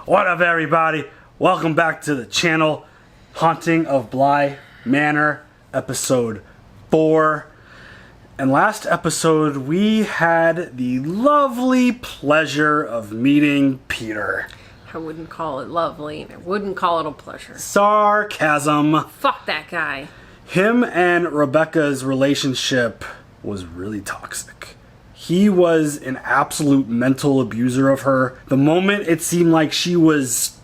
What up, everybody? Welcome back to the channel. Haunting of Bly Manor, episode 4. And last episode, we had the lovely pleasure of meeting Peter. I wouldn't call it lovely. I wouldn't call it a pleasure. Sarcasm. Fuck that guy. Him and Rebecca's relationship was really toxic. He was an absolute mental abuser of her. The moment it seemed like she was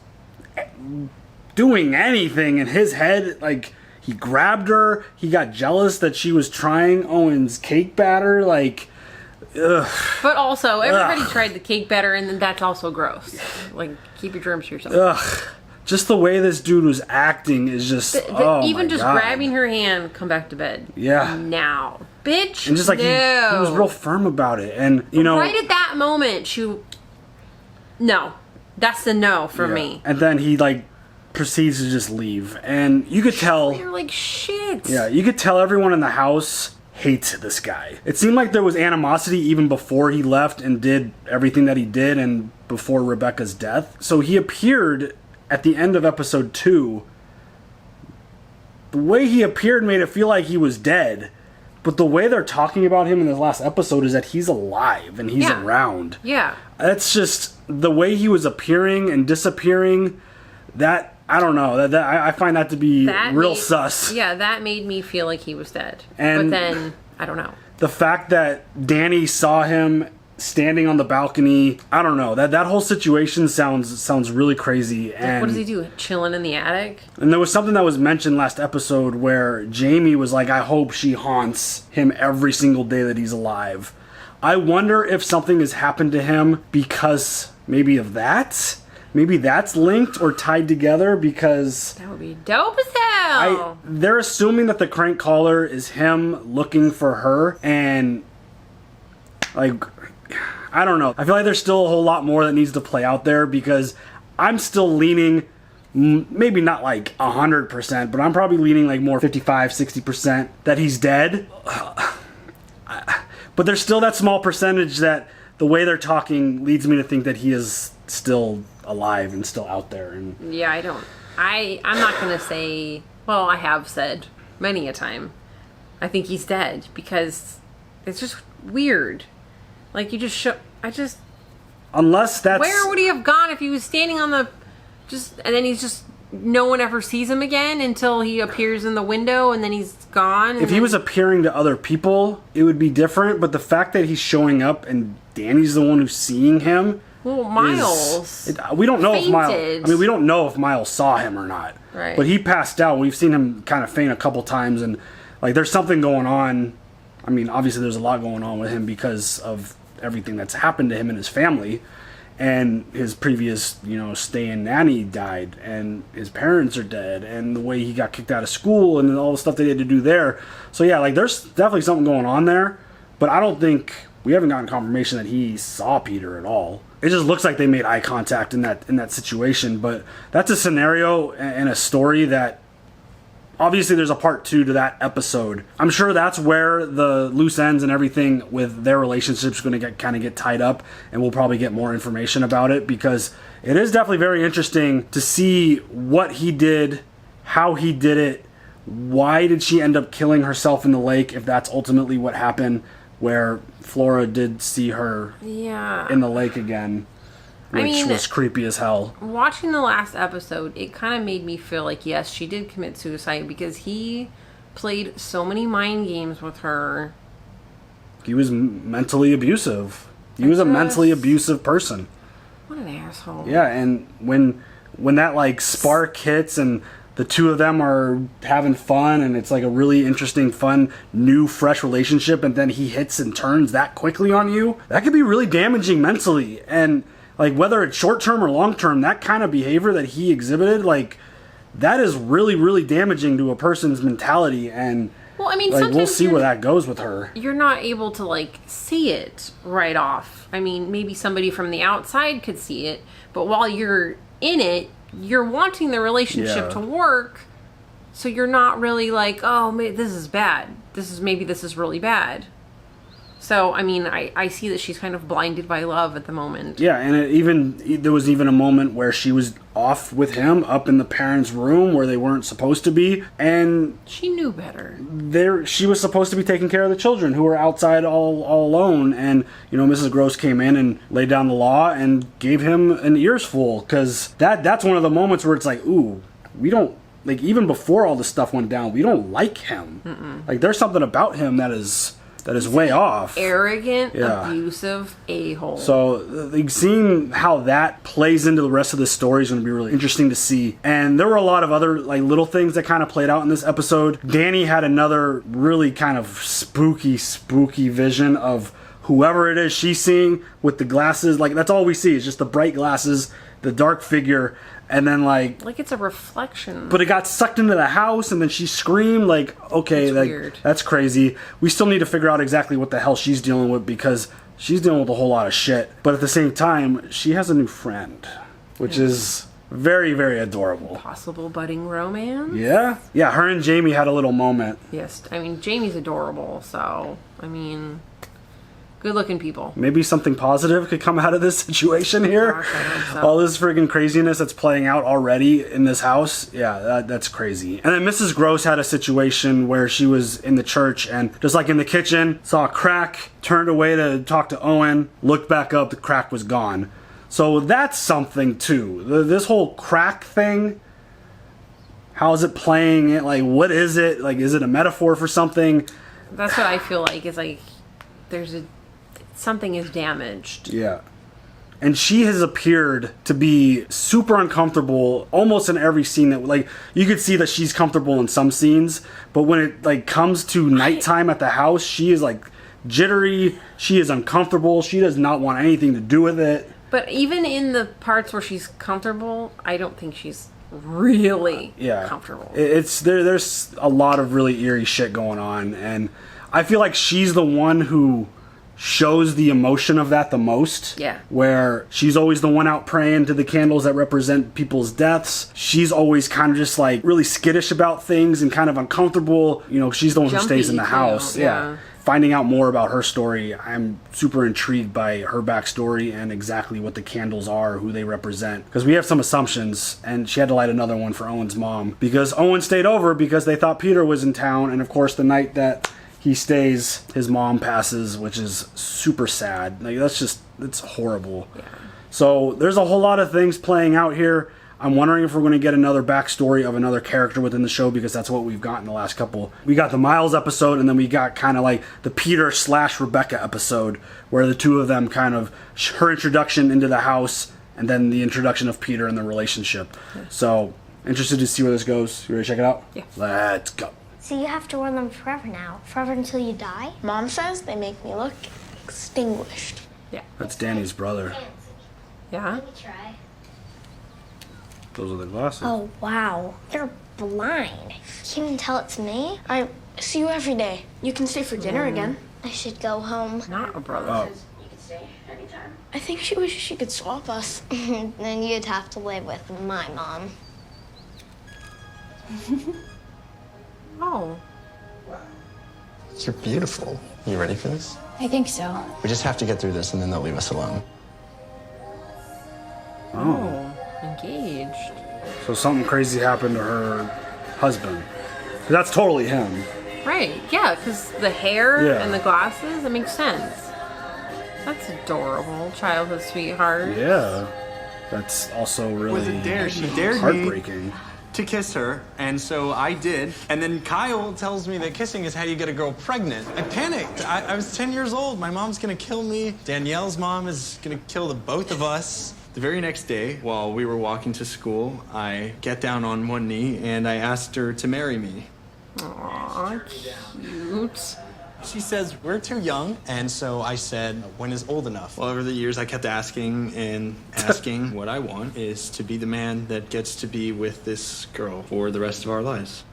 doing anything in his head, like, he grabbed her, he got jealous that she was trying Owen's cake batter, like, ugh. But also, everybody tried the cake batter, and then that's also gross. Like, keep your germs to yourself. Ugh. Just the way this dude was acting is just, even just grabbing her hand, come back to bed. Yeah. Now. Bitch, and just like no. he was real firm about it, and you know, right at that moment, no, that's the no for me. And then he like proceeds to just leave, and you could tell you're like shit. Yeah, you could tell everyone in the house hates this guy. It seemed like there was animosity even before he left and did everything that he did, and before Rebecca's death. So he appeared at the end of episode 2. The way he appeared made it feel like he was dead. But the way they're talking about him in this last episode is that he's alive and he's around. Yeah. That's just the way he was appearing and disappearing. That, I don't know. I find that to be real sus. Yeah, that made me feel like he was dead. And but then, I don't know. The fact that Dani saw him standing on the balcony, I don't know. That whole situation sounds really crazy. And what does he do? Chilling in the attic? And there was something that was mentioned last episode where Jamie was like, I hope she haunts him every single day that he's alive. I wonder if something has happened to him because maybe of that. Maybe that's linked or tied together, because that would be dope as hell. They're assuming that the crank caller is him looking for her, and like, I don't know. I feel like there's still a whole lot more that needs to play out there, because I'm still leaning, maybe not like 100%, but I'm probably leaning like more 55, 60% that he's dead. But there's still that small percentage that the way they're talking leads me to think that he is still alive and still out there. And yeah, I'm not gonna say, well, I have said many a time, I think he's dead, because it's just weird. Like, you just unless that's... Where would he have gone if he was standing on the... and then he's just... No one ever sees him again until he appears in the window, and then he's gone. If he was appearing to other people, it would be different, but the fact that he's showing up and Dani's the one who's seeing him... Well, Miles... we don't know fainted. if Miles... I mean, we don't know if Miles saw him or not. Right. But he passed out. We've seen him kind of faint a couple times, and like, there's something going on. I mean, obviously there's a lot going on with him because of everything that's happened to him and his family, and his previous, stay in nanny died, and his parents are dead, and the way he got kicked out of school, and all the stuff they had to do there. So yeah, like, there's definitely something going on there, but I don't think we haven't gotten confirmation that he saw Peter at all. It just looks like they made eye contact in that situation, but that's a scenario and a story that obviously there's a part 2 to that episode. I'm sure that's where the loose ends and everything with their relationship's going to get tied up, and we'll probably get more information about it, because it is definitely very interesting to see what he did, how he did it, why did she end up killing herself in the lake, if that's ultimately what happened, where Flora did see her in the lake again. Which was creepy as hell. Watching the last episode, it kind of made me feel like, yes, she did commit suicide, because he played so many mind games with her. He was mentally abusive. He was a mentally abusive person. What an asshole. Yeah, and when that like spark hits and the two of them are having fun and it's like a really interesting, fun, new, fresh relationship, and then he hits and turns that quickly on you, that could be really damaging mentally. And like, whether it's short-term or long-term, that kind of behavior that he exhibited, like, that is really, really damaging to a person's mentality. And, well, I mean, like, we'll see where that goes with her. You're not able to, like, see it right off. I mean, maybe somebody from the outside could see it, but while you're in it, you're wanting the relationship to work, so you're not really like, oh, this is bad. Maybe this is really bad. So, I mean, I see that she's kind of blinded by love at the moment. Yeah, and there was even a moment where she was off with him up in the parents' room where they weren't supposed to be, and she knew better. She was supposed to be taking care of the children who were outside all alone, and Mrs. Gross came in and laid down the law and gave him an ears full, because that's one of the moments where it's like, ooh, we don't, like, even before all this stuff went down, we don't like him. Mm-mm. Like, there's something about him that is way off. Arrogant, abusive a-hole. So seeing how that plays into the rest of the story is going to be really interesting to see. And there were a lot of other like little things that kind of played out in this episode. Dani had another really kind of spooky vision of whoever it is she's seeing with the glasses. Like, that's all we see is just the bright glasses, the dark figure. And then like it's a reflection. But it got sucked into the house, and then she screamed. Like, okay, weird. That's crazy. We still need to figure out exactly what the hell she's dealing with, because she's dealing with a whole lot of shit. But at the same time, she has a new friend, which is very, very adorable. Possible budding romance. Yeah. Her and Jamie had a little moment. Yes, I mean Jamie's adorable. So I mean. Good-looking people. Maybe something positive could come out of this situation here. Gosh, I hope so. All this friggin' craziness that's playing out already in this house. Yeah, that's crazy. And then Mrs. Gross had a situation where she was in the church and just like in the kitchen, saw a crack, turned away to talk to Owen, looked back up, the crack was gone. So that's something too. This whole crack thing, how is it playing it? Like, what is it? Like, is it a metaphor for something? That's what I feel like. Is like something is damaged. Yeah. And she has appeared to be super uncomfortable almost in every scene that, like, you could see that she's comfortable in some scenes, but when it like comes to nighttime at the house, she is like jittery, she is uncomfortable, she does not want anything to do with it. But even in the parts where she's comfortable, I don't think she's really comfortable. There's a lot of really eerie shit going on, and I feel like she's the one who shows the emotion of that the most. Yeah. Where she's always the one out praying to the candles that represent people's deaths. She's always kind of just like really skittish about things and kind of uncomfortable. She's the one who stays in the house. Yeah. Finding out more about her story, I'm super intrigued by her backstory and exactly what the candles are, who they represent. Because we have some assumptions, and she had to light another one for Owen's mom. Because Owen stayed over because they thought Peter was in town, and of course the night that he stays, his mom passes, which is super sad. Like, it's horrible. Yeah. So there's a whole lot of things playing out here. I'm wondering if we're going to get another backstory of another character within the show, because that's what we've got in the last couple. We got the Miles episode, and then we got kind of like the Peter/Rebecca episode, where the two of them kind of, her introduction into the house, and then the introduction of Peter and the relationship. Yeah. So, interested to see where this goes. You ready to check it out? Yeah. Let's go. So you have to wear them forever now. Forever until you die? Mom says they make me look extinguished. Yeah. That's Dani's brother. Yeah? Let me try. Those are the glasses. Oh, wow. You're blind. You can't even tell it's me? I see you every day. You can stay for dinner again. I should go home. Not a brother. Oh. You can stay anytime. I think she wishes she could swap us. Then you'd have to live with my mom. Oh. You're beautiful. You ready for this? I think so. We just have to get through this, and then they'll leave us alone. Oh. Engaged. So something crazy happened to her husband. That's totally him. Right. Yeah, because the hair and the glasses, that makes sense. That's adorable. Childhood sweetheart. Yeah. That's also really was a dare. She dared heartbreaking. Me to kiss her, and so I did. And then Kyle tells me that kissing is how you get a girl pregnant. I panicked. I was 10 years old. My mom's gonna kill me. Danielle's mom is gonna kill the both of us. The very next day, while we were walking to school, I get down on one knee and I asked her to marry me. Aww, cute. She says, we're too young, and so I said, when is old enough? Well, over the years, I kept asking and asking. What I want is to be the man that gets to be with this girl for the rest of our lives.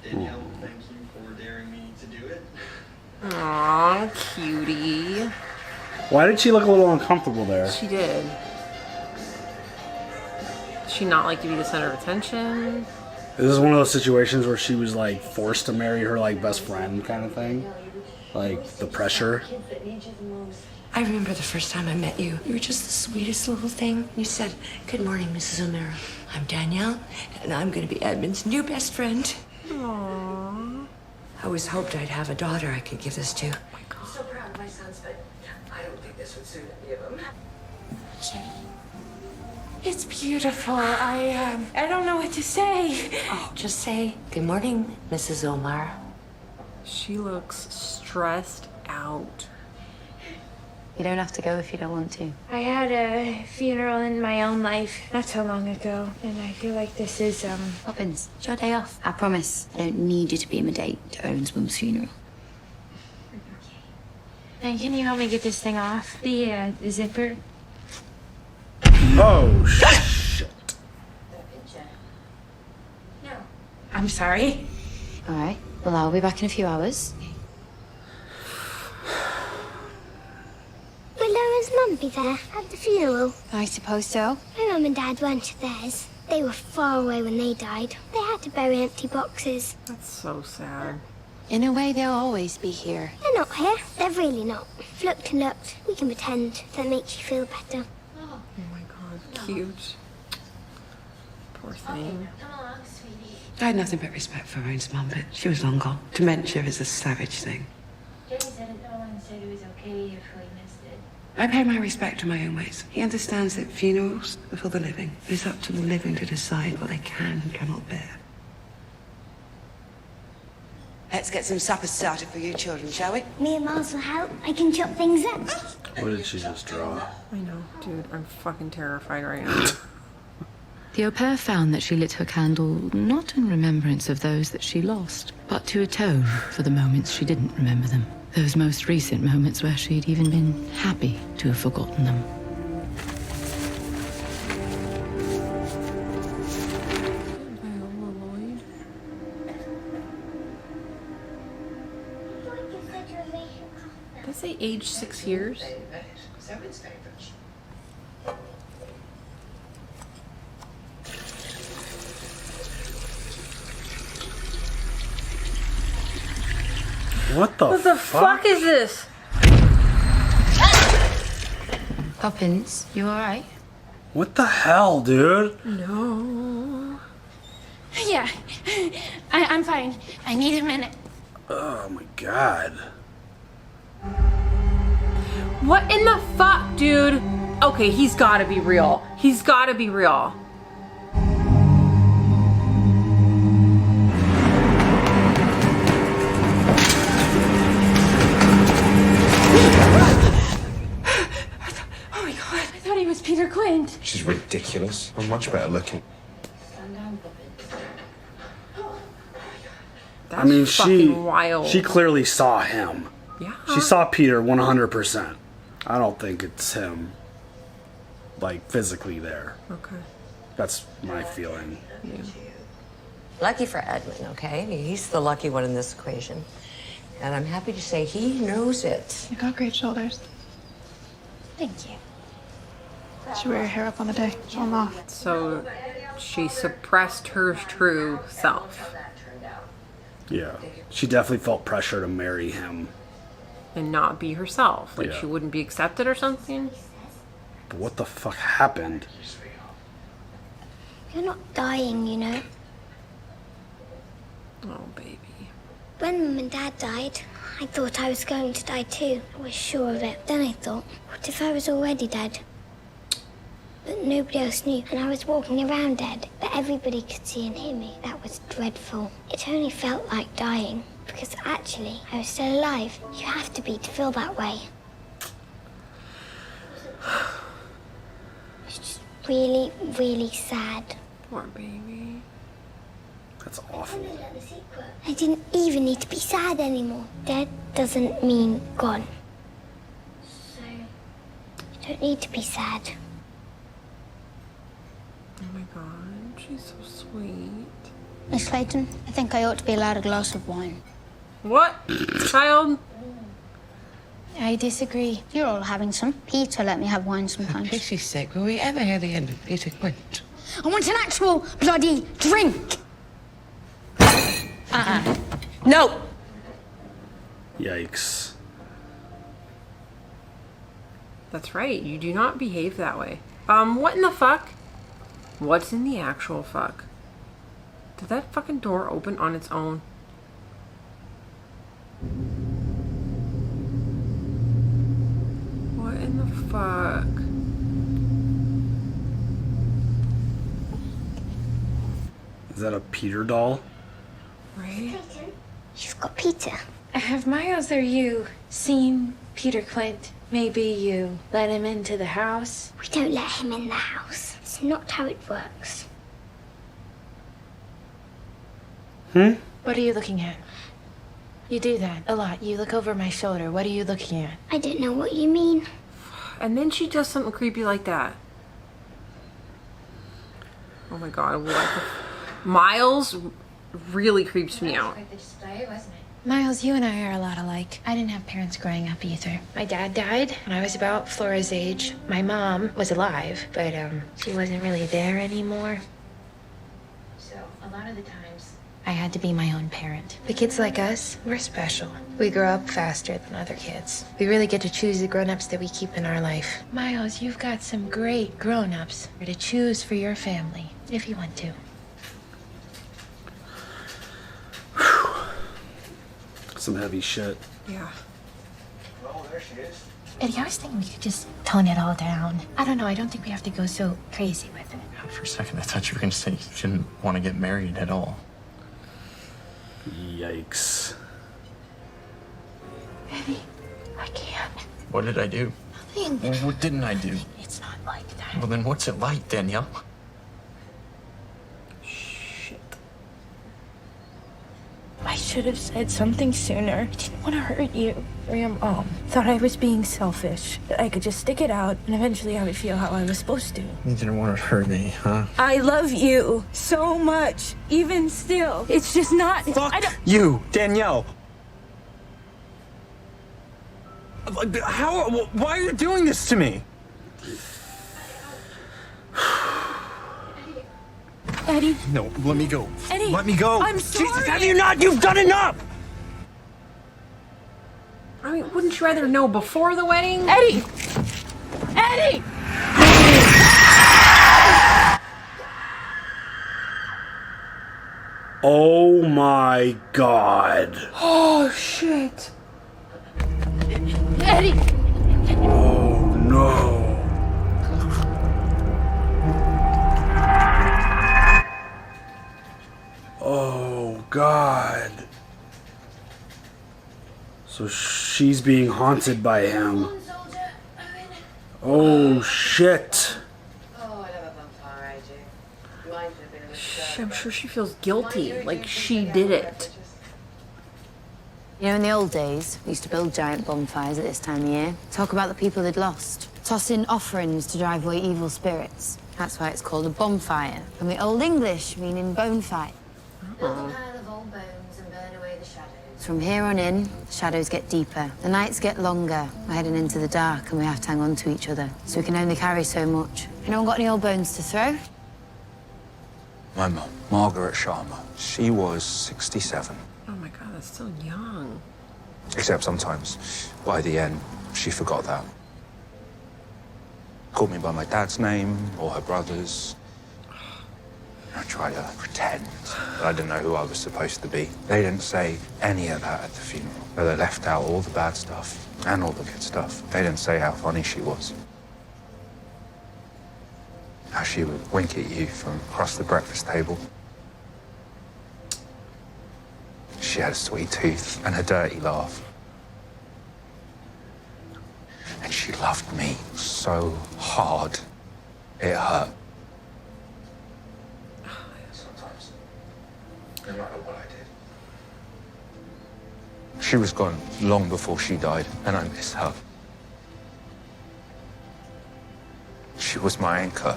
Danielle, thank you for daring me to do it. Aww, cutie. Why did she look a little uncomfortable there? She did. Does she not like to be the center of attention? This is one of those situations where she was like forced to marry her like best friend kind of thing. Like, the pressure. I remember the first time I met you. You were just the sweetest little thing. You said, "Good morning, Mrs. O'Mara. I'm Danielle, and I'm going to be Edmund's new best friend." Aww. I always hoped I'd have a daughter I could give this to. I'm so proud of my sons, but I don't think this would suit any of them. It's beautiful. I don't know what to say. Oh, just say, "Good morning, Mrs. O'Mara." She looks stressed out. You don't have to go if you don't want to. I had a funeral in my own life not so long ago, and I feel like this is, Poppins, it's your day off. I promise. I don't need you to be my date to Owen's mum's funeral. And can you help me get this thing off? The zipper? Oh, shit. No. I'm sorry. All right. Well, I'll be back in a few hours. Will Owen's mum be there at the funeral? I suppose so. My mum and dad weren't at theirs. They were far away when they died. They had to bury empty boxes. That's so sad. In a way, they'll always be here. They're not here. They're really not. I've looked and looked. We can pretend if that makes you feel better. Oh my god, cute. Poor thing. Come along, sweetie. I had nothing but respect for Owen's mum, but she was long gone. Dementia is a savage thing. Jenny said that Owen said it was okay if we missed it. I pay my respect to my own ways. He understands that funerals are for the living. It's up to the living to decide what they can and cannot bear. Let's get some supper started for you children, shall we? Me and Miles will help. I can chop things up. What did she just draw? I know, dude. I'm fucking terrified right now. The au pair found that she lit her candle not in remembrance of those that she lost, but to atone for the moments she didn't remember them. Those most recent moments where she'd even been happy to have forgotten them. Did I say age 6 years? What the fuck is this? Poppins, you all right? What the hell, dude? No. Yeah, I'm fine. I need a minute. Oh my god. What in the fuck, dude? Okay, he's gotta be real. He's gotta be real. Oh my god, I thought he was Peter Quint. She's ridiculous. I'm much better looking. That's I mean, fucking wild. she clearly saw him. Yeah. She saw Peter 100%. I don't think it's him, like, physically there. Okay. That's my feeling. Yeah. Lucky for Edmund, okay? He's the lucky one in this equation. And I'm happy to say he knows it. You got great shoulders. Thank you. Should wear your hair up on the day. Show them off. So she suppressed her true self Yeah. She definitely felt pressure to marry him. and not be herself. Like Yeah. she wouldn't be accepted or something. But what the fuck happened? You're not dying, you know. Oh, baby. When Mum and Dad died, I thought I was going to die too. I was sure of it. Then I thought, what if I was already dead? But nobody else knew, and I was walking around dead. But everybody could see and hear me. That was dreadful. It only felt like dying, because actually, I was still alive. You have to be to feel that way. It's just really, really sad. Poor baby. That's awful. I didn't even need to be sad anymore. Dead doesn't mean gone. So, you don't need to be sad. Oh my god, she's so sweet. Miss Clayton, I think I ought to be allowed a glass of wine. What? Child? I disagree. You're all having some. Peter let me have wine sometimes. For pity's sake, will we ever hear the end of Peter Quint? I want an actual bloody drink! No! Yikes. That's right. You do not behave that way. What in the fuck? What's in the actual fuck? Did that fucking door open on its own? What in the fuck? Is that a Peter doll? Right? You've got Peter. Have Miles or you seen Peter Quint? Maybe you let him into the house? We don't let him in the house. It's not how it works. What are you looking at? You do that a lot. You look over my shoulder. What are you looking at? I don't know what you mean. And then she does something creepy like that. Oh my god, what the... Miles really creeps me out. Quite the display, wasn't it? Miles, you and I are a lot alike. I didn't have parents growing up either. My dad died when I was about Flora's age. My mom was alive, but she wasn't really there anymore. So a lot of the times, I had to be my own parent. The kids like us, we're special. We grow up faster than other kids. We really get to choose the grown-ups that we keep in our life. Miles, you've got some great grown-ups to choose for your family, if you want to. Some heavy shit. Yeah. Well, there she is. Eddie, I was thinking we could just tone it all down. I don't know, I don't think we have to go so crazy with it. For a second, I thought you were going to say you didn't want to get married at all. Yikes. Eddie, I can't. What did I do? Nothing. Well, what didn't I do? It's not like that. Well, then what's it like, Danielle? Shit. I should have said something sooner. I didn't want to hurt you or your mom. Thought I was being selfish. That I could just stick it out and eventually I would feel how I was supposed to. You didn't want to hurt me, huh? I love you so much. Even still. It's just not... Fuck you, Danielle! How? Why are you doing this to me? Eddie. No, let me go. Eddie. Let me go. I'm sorry. Jesus, have you not? You've done enough! I mean, wouldn't you rather know before the wedding? Eddie! Eddie! Oh my god. Oh, shit. Eddie! Oh no. Oh god. So she's being haunted by him. Oh shit. I'm sure she feels guilty, like she did it. You know, in the old days, we used to build giant bonfires at this time of year. Talk about the people they'd lost. Toss in offerings to drive away evil spirits. That's why it's called a bonfire. From the Old English, meaning bone fight. Build a pile of old bones and burn away the shadows. From here on in, the shadows get deeper. The nights get longer. We're heading into the dark and we have to hang on to each other. So we can only carry so much. Anyone got any old bones to throw? My mum, Margaret Sharma, she was 67. Oh my god, that's so young. Except sometimes, by the end, she forgot that. Called me by my dad's name or her brother's. I tried to pretend that I didn't know who I was supposed to be. They didn't say any of that at the funeral. But they left out all the bad stuff and all the good stuff. They didn't say how funny she was. How she would wink at you from across the breakfast table. She had a sweet tooth and a dirty laugh. And she loved me so hard, it hurt. Sometimes, no matter what I did. She was gone long before she died, and I miss her. She was my anchor.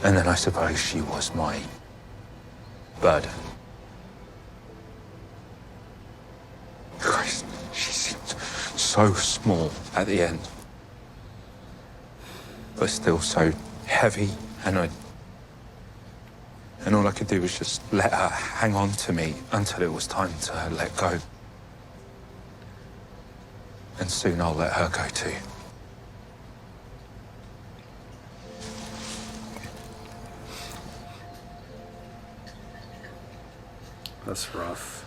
And then I suppose she was my burden. Christ, she seemed so small at the end. But still so heavy, and all I could do was just let her hang on to me until it was time to let go. And soon I'll let her go too. That's rough.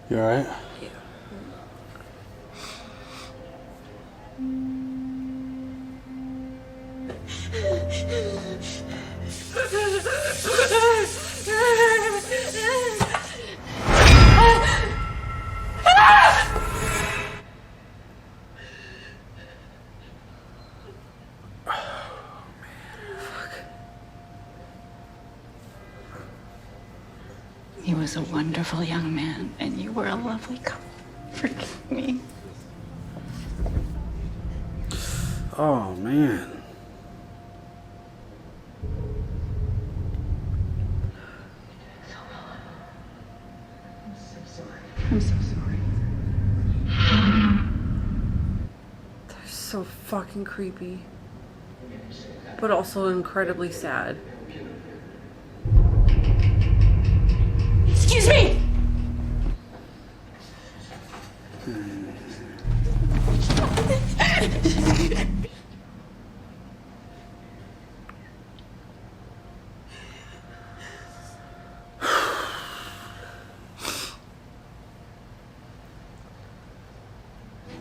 You alright? Yeah. He was a wonderful young man, and you were a lovely couple. Forgive me. Oh, man. I'm so sorry. They're so fucking creepy. But also incredibly sad. Excuse me!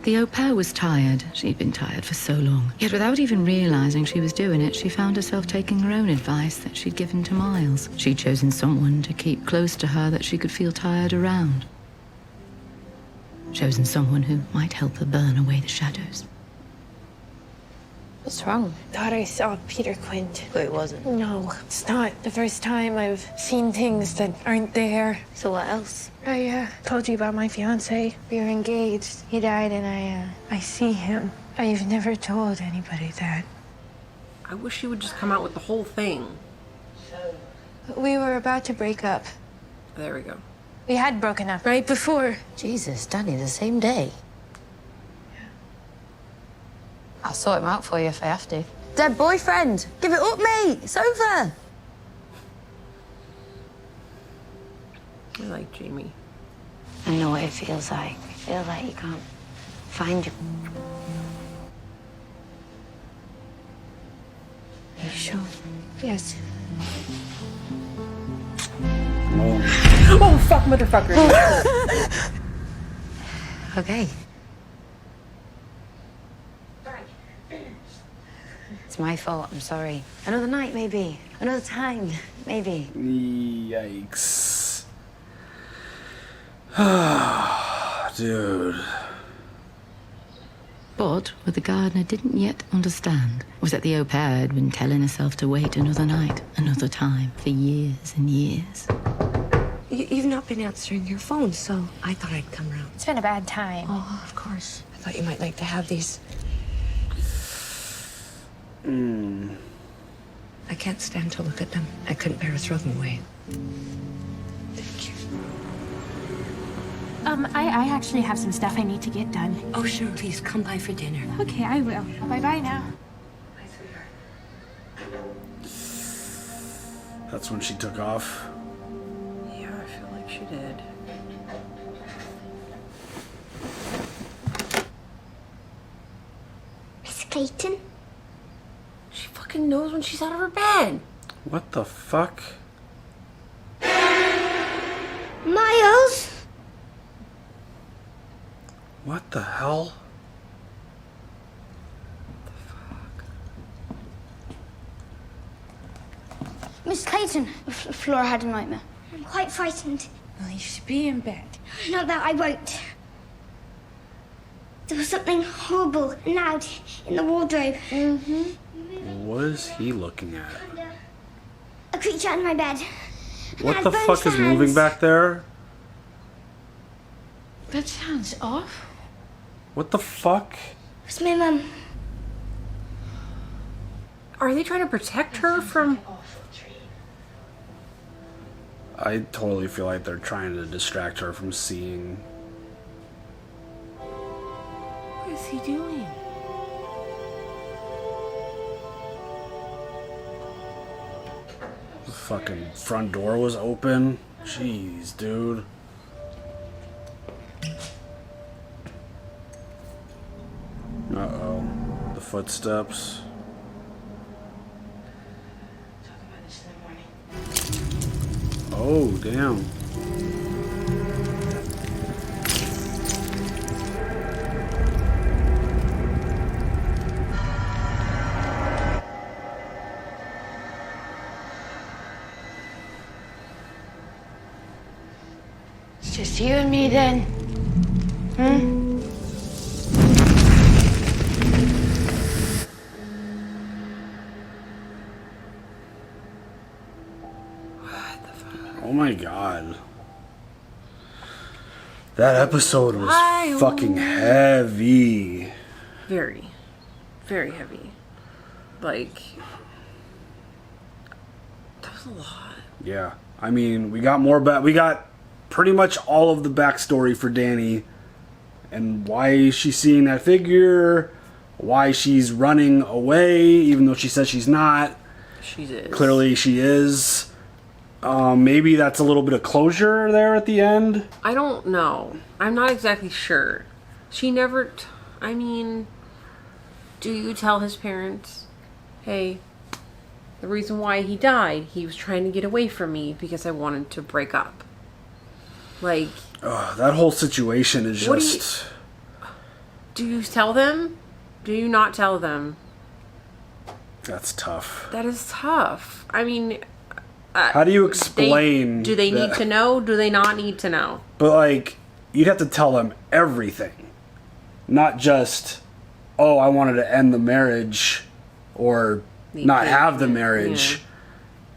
The au pair was tired. She'd been tired for so long. Yet without even realizing she was doing it, she found herself taking her own advice that she'd given to Miles. She'd chosen someone to keep close to her that she could feel tired around. Chosen someone who might help her burn away the shadows. What's wrong? Thought I saw Peter Quint. But it wasn't. No, it's not the first time I've seen things that aren't there. So what else? I told you about my fiance. We were engaged. He died and I see him. I've never told anybody that. I wish he would just come out with the whole thing. We were about to break up. There we go. We had broken up right before. Jesus, Dani, the same day. I'll sort him out for you if I have to. Dead boyfriend! Give it up, mate! It's over! I like Jamie. I know what it feels like. I feel like you can't find you. Are you sure? Yes. Oh, fuck, motherfucker. Okay. It's my fault, I'm sorry. Another night, maybe. Another time, maybe. Yikes. Dude. But what the gardener didn't yet understand was that the au pair had been telling herself to wait another night, another time, for years and years. You've not been answering your phone, so I thought I'd come around. It's been a bad time. Oh, of course. I thought you might like to have these. I can't stand to look at them. I couldn't bear to throw them away. Thank you. I actually have some stuff I need to get done. Oh, sure. Please come by for dinner. Okay, I will. Bye-bye now. Bye, sweetheart. That's when she took off. Yeah, I feel like she did. Miss Clayton? She fucking knows when she's out of her bed. What the fuck? Miles? What the hell? Miss Clayton. Flora had a nightmare. I'm quite frightened. Well, you should be in bed. Not that I won't. There was something horrible and loud in the wardrobe. What is he looking at? A creature under my bed. What the fuck is moving back there? That sounds off. What the fuck? It's my mum. Are they trying to protect her from... I totally feel like they're trying to distract her from seeing. What is he doing? The fucking front door was open. Jeez, dude. Footsteps. Oh, damn. It's just you and me then. Oh my god. That episode was fucking heavy. Very, very heavy. Like, that was a lot. Yeah. I mean, we got we got pretty much all of the backstory for Dani and why she's seeing that figure, why she's running away, even though she says she's not. She is. Clearly she is. Maybe that's a little bit of closure there at the end. I don't know. I'm not exactly sure. She never... I mean, do you tell his parents, hey, the reason why he died, he was trying to get away from me because I wanted to break up? Like... that whole situation is just... Do you tell them? Do you not tell them? That's tough. That is tough. I mean... How do you explain... Do they need to know? Do they not need to know? But, like, you'd have to tell them everything. Not just, oh, I wanted to end the marriage or not have the marriage.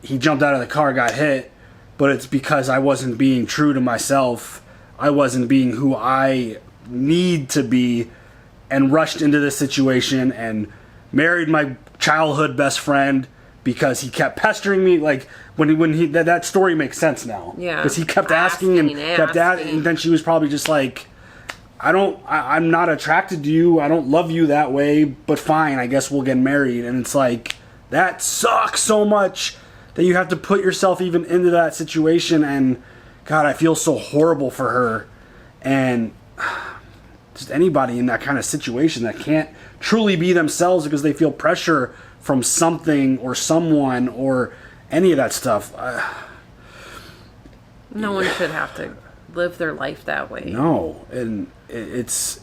Yeah. He jumped out of the car, got hit, but it's because I wasn't being true to myself. I wasn't being who I need to be, and rushed into this situation and married my childhood best friend because he kept pestering me. Like, when he that story makes sense now. Yeah. Because he kept asking and kept asking, and then she was probably just like, I'm not attracted to you. I don't love you that way, but fine, I guess we'll get married. And it's like, that sucks so much that you have to put yourself even into that situation. And God, I feel so horrible for her. And just anybody in that kind of situation that can't truly be themselves because they feel pressure from something or someone or any of that stuff. No one should have to live their life that way. No, and it's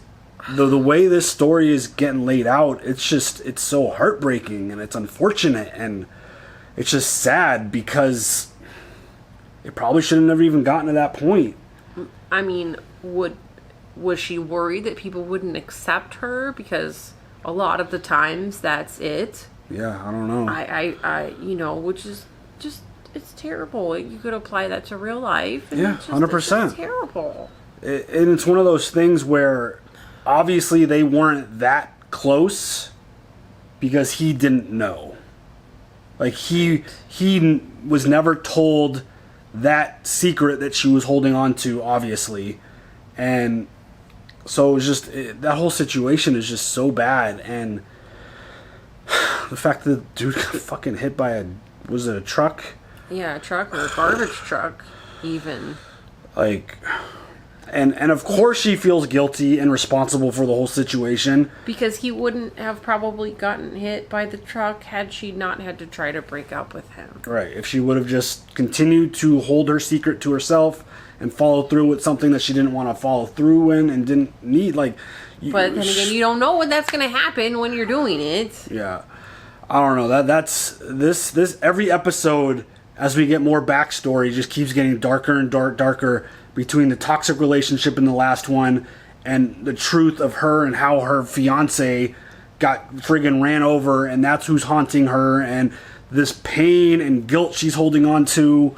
the way this story is getting laid out. It's so heartbreaking and it's unfortunate and it's just sad because it probably should have never even gotten to that point. I mean, was she worried that people wouldn't accept her? Because a lot of the times that's it. Yeah, I don't know. I which is just, it's terrible. You could apply that to real life. Yeah, 100%. It's terrible. And it's one of those things where obviously they weren't that close because he didn't know. Like, he was never told that secret that she was holding on to, obviously. And so it was just, that whole situation is just so bad. And the fact that the dude got fucking hit by was it a truck? Yeah, a truck or a garbage truck, even. Like, and of course she feels guilty and responsible for the whole situation. Because he wouldn't have probably gotten hit by the truck had she not had to try to break up with him. Right. If she would have just continued to hold her secret to herself and follow through with something that she didn't want to follow through in and didn't need, like... But then again, you don't know when that's going to happen when you're doing it. Yeah. I don't know. That's this every episode, as we get more backstory, just keeps getting darker and darker between the toxic relationship in the last one and the truth of her and how her fiance got friggin' ran over and that's who's haunting her and this pain and guilt she's holding on to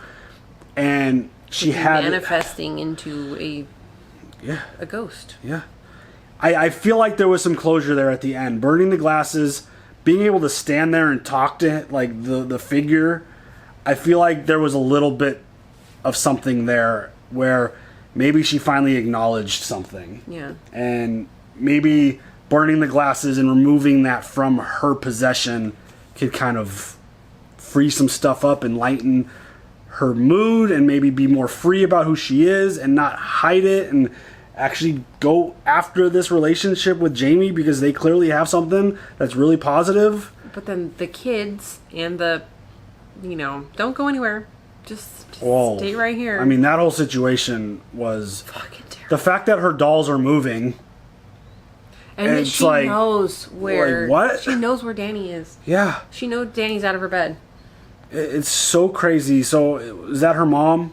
and she had manifesting into a ghost. Yeah. I feel like there was some closure there at the end. Burning the glasses, being able to stand there and talk to like the figure, I feel like there was a little bit of something there where maybe she finally acknowledged something. Yeah. And maybe burning the glasses and removing that from her possession could kind of free some stuff up and lighten her mood and maybe be more free about who she is and not hide it actually go after this relationship with Jamie because they clearly have something that's really positive. But then the kids and the, don't go anywhere. Just stay right here. I mean, that whole situation was fucking terrible. The fact that her dolls are moving. And that she knows where. Like, what? She knows where Dani is. Yeah. She knows Dani's out of her bed. It's so crazy. So, is that her mom?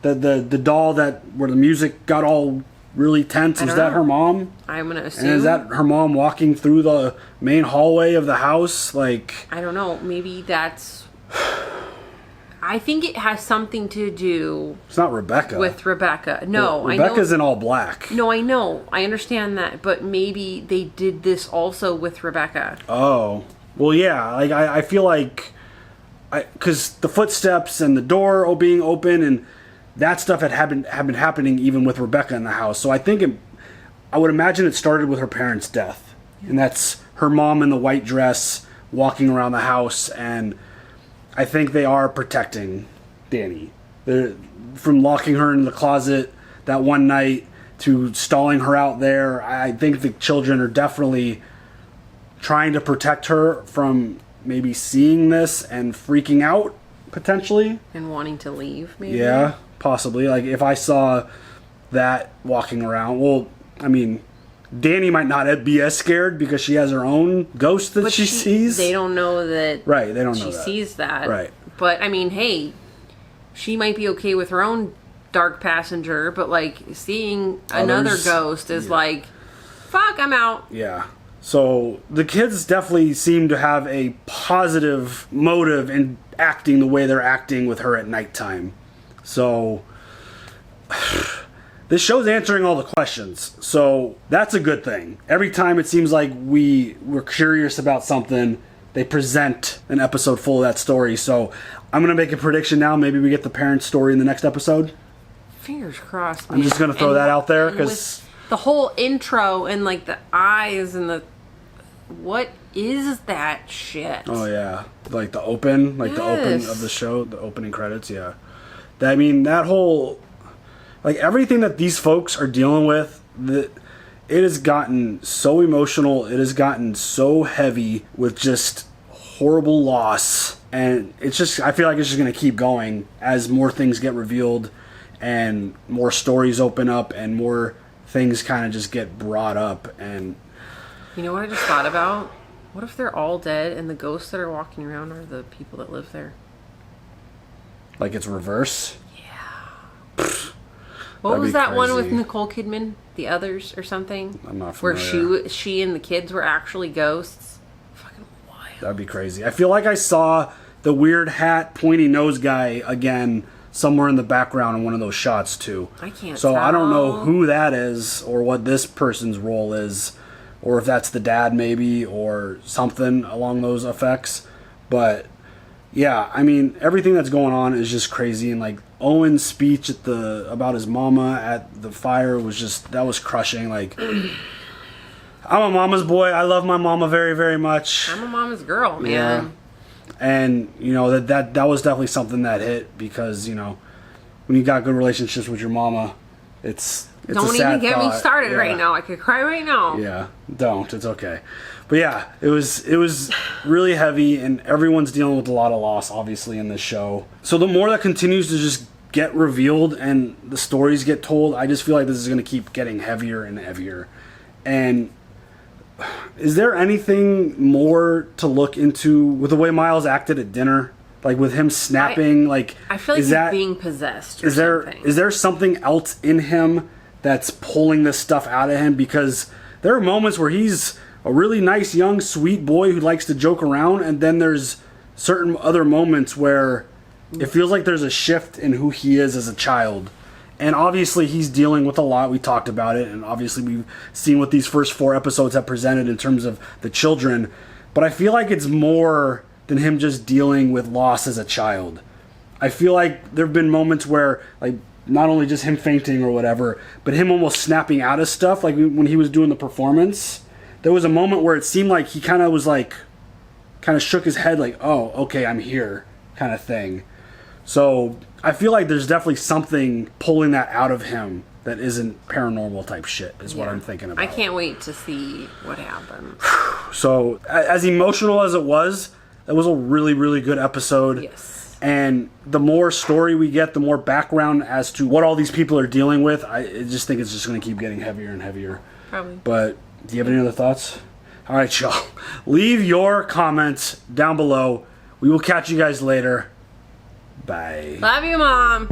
The doll where the music got all really tense, was that her mom? I'm gonna assume. And is that her mom walking through the main hallway of the house? Like, I don't know. Maybe that's. I think it has something to do. It's not Rebecca. With Rebecca. No, Rebecca's in all black. No, I know. I understand that. But maybe they did this also with Rebecca. Oh. Well, yeah. Like, I feel like. Because the footsteps and the door being open and that stuff had been happening even with Rebecca in the house. So I think I would imagine it started with her parents' death. And that's her mom in the white dress walking around the house. And I think they are protecting Dani. From locking her in the closet that one night to stalling her out there. I think the children are definitely trying to protect her from maybe seeing this and freaking out, potentially. And wanting to leave, maybe? Yeah, possibly. Like, if I saw that walking around, well, I mean, Dani might not be as scared because she has her own ghost that she sees. They don't know that. Right, they don't know she that. sees that. Right. But, I mean, hey, she might be okay with her own dark passenger, but, like, seeing another ghost is like, fuck, I'm out. Yeah. So the kids definitely seem to have a positive motive in acting the way they're acting with her at nighttime. So this show's answering all the questions. So that's a good thing. Every time it seems like we're curious about something, they present an episode full of that story. So I'm going to make a prediction now. Maybe we get the parents' story in the next episode. Fingers crossed, man. I'm just going to throw that out there because the whole intro and like the eyes and the what is that shit? Oh yeah, like the open of the show, the opening credits. Yeah, I mean that whole like everything that these folks are dealing with. It has gotten so emotional. It has gotten so heavy with just horrible loss, and it's just I feel like it's just gonna keep going as more things get revealed and more stories open up and more things kind of just get brought up. And you know what I just thought about? What if they're all dead and the ghosts that are walking around are the people that live there? Like it's reverse? Yeah. What was that one with Nicole Kidman? The Others or something? I'm not familiar. Where she and the kids were actually ghosts? Fucking wild. That'd be crazy. I feel like I saw the weird hat, pointy nose guy again somewhere in the background in one of those shots too. I can't So tell. I don't know who that is or what this person's role is. Or if that's the dad maybe, or something along those effects. But, yeah, I mean, everything that's going on is just crazy. And, like, Owen's speech about his mama at the fire was that was crushing. Like, I'm a mama's boy. I love my mama very, very much. I'm a mama's girl, man. Yeah. And, you know, that was definitely something that hit because, you know, when you got good relationships with your mama, it's don't even get me started right now. I could cry right now. Yeah, don't. It's okay. But yeah, it was really heavy, and everyone's dealing with a lot of loss, obviously, in this show. So the more that continues to just get revealed and the stories get told, I just feel like this is going to keep getting heavier and heavier. And is there anything more to look into with the way Miles acted at dinner? Like with him snapping, I feel like he's being possessed. Or is there something else in him that's pulling this stuff out of him? Because there are moments where he's a really nice, young, sweet boy who likes to joke around, and then there's certain other moments where it feels like there's a shift in who he is as a child. And obviously he's dealing with a lot. We talked about it, and obviously we've seen what these first 4 episodes have presented in terms of the children. But I feel like it's more than him just dealing with loss as a child. I feel like there have been moments where, like, not only just him fainting or whatever, but him almost snapping out of stuff. Like when he was doing the performance, there was a moment where it seemed like he kind of shook his head like, oh, okay, I'm here, kind of thing. So I feel like there's definitely something pulling that out of him that isn't paranormal type shit is what I'm thinking about. I can't wait to see what happens. So, as emotional as it was a really, really good episode. Yes. And the more story we get, the more background as to what all these people are dealing with, I just think it's just going to keep getting heavier and heavier. Probably. But do you have any other thoughts? All right, y'all. Leave your comments down below. We will catch you guys later. Bye. Love you, Mom.